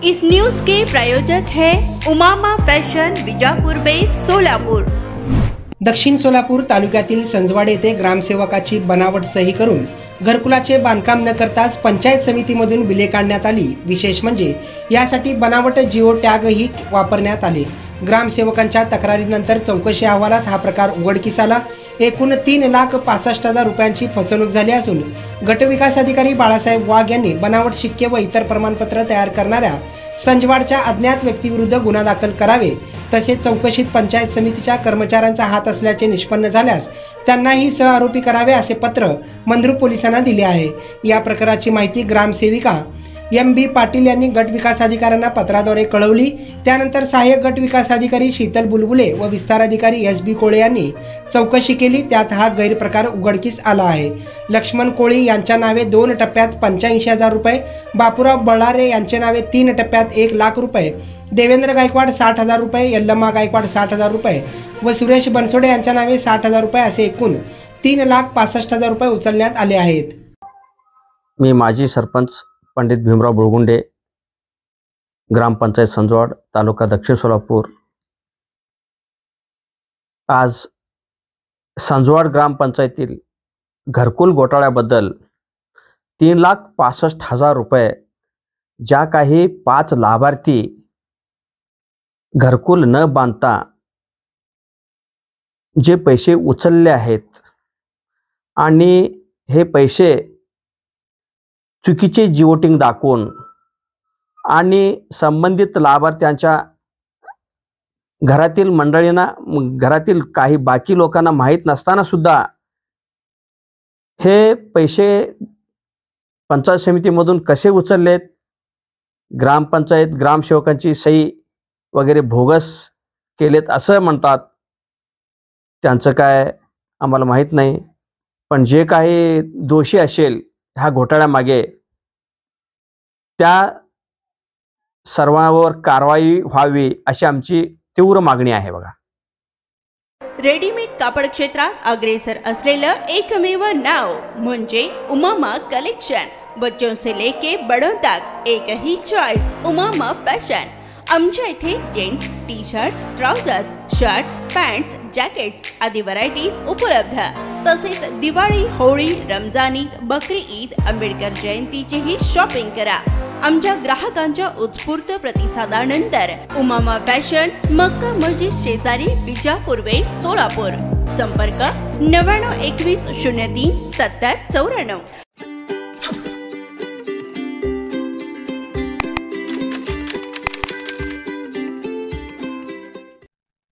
इस news के प्रायोजक है Umama fashion Bijapur base Solapur. दक्षिण सोलापूर तालुक्यातील संजवाड येथे ग्रामसेवकाची बनावट सही करून घरकुलाचे बांधकाम न करताच पंचायत समितीमधून बिले काढण्यात आली। विशेष म्हणजे यासाठी बनावट जिओ टॅग ही वापरण्यात आले। ग्रामसेवकांच्या तक्रारीनंतर चौकशी अहवालात हा प्रकार उघडकीस आला। एकूण 3,65,000 रुपयांची फसवणूक झाली असून गटविकास अधिकारी बाळासाहेब वाघ यांनी बनावट शिक्के व इतर प्रमाणपत्र तयार करणाऱ्या संजवाडच्या अज्ञात व्यक्तीविरुद्ध गुन्हा दाखल करावे, तसेच चौकशीत पंचायत समितीच्या कर्मचाऱ्यांचा हात असल्याचे निष्पन्न झाल्यास त्यांनाही सहआरोपी करावे असे पत्र मंद्रुप पोलिसांना दिले आहे। या प्रकाराची माहिती ग्रामसेविका एम.बी. पाटील यांनी गट विकास अधिकाऱ्यांना पत्राद्वारे कळवली। त्यानंतर सहाय्यक गट विकास अधिकारी शीतल बुलबुले व विस्तार अधिकारी एस.बी. कोळे यांनी चौकशी केली। त्यात हा गैरप्रकार उघडकीस आला आहे। लक्ष्मण कोळी यांच्या नावे 2 टप्प्यात 85,000 रुपये, बापूराव बळारे यांच्या नावे 3 टप्प्यात 1,00,000 रुपये, देवेंद्र गायकवाड 60,000 रुपये, यल्लम्मा गायकवाड 60,000 रुपये व सुरेश बनसोडे यांच्या नावे 60,000 रुपये असे एकूण 3,65,000 रुपये उचलण्यात आले आहेत। मी माजी सरपंच पंडित भीमराव बुळगुंडे, ग्रामपंचायत संजवाड, तालुका दक्षिण सोलापूर। आज संजवाड ग्रामपंचायतील घरकुल घोटाळ्याबद्दल 3,65,000 रुपये ज्या काही 5 लाभार्थी घरकुल न बांधता जे पैसे उचलले आहेत आणि हे पैसे चुकीचे जिओटिंग दाखवून आणि संबंधित लाभार्थ्यांच्या घरातील मंडळींना, घरातील काही बाकी लोकांना माहीत नसताना सुद्धा हे पैसे पंचायत समितीमधून कसे उचललेत, ग्रामपंचायत ग्रामसेवकांची सही वगैरे भोगस केलेत असं म्हणतात। त्यांचं काय आम्हाला माहीत नाही, पण जे काही दोषी असेल ह्या घोटाळ्यामागे त्या सर्वांवर कारवाई व्हावी अशी आमची तीव्र मागणी आहे। बघा, रेडीमेड कापड क्षेत्रात अग्रेसर असलेलं एकमेव नाव म्हणजे उमामा कलेक्शन। बच्चों से लेके बड़ों तक एक ही चॉइस, उमामा फैशन। आमच्या इथे gents T shirts, trousers, shirts, pants, jackets आदी व्हरायटीज उपलब्ध। तसेच दिवाळी, होळी, रमजान ईद, बकरी ईद, आंबेडकर जयंतीचीही शॉपिंग करा। आमच्या ग्राहकांच्या उत्स्फूर्त प्रतिसादानंतर उमामा फॅशन, मक्का मस्जिद शेजारी, बीजापुर वेस सोलापूर। संपर्क 99 21 03 70 94।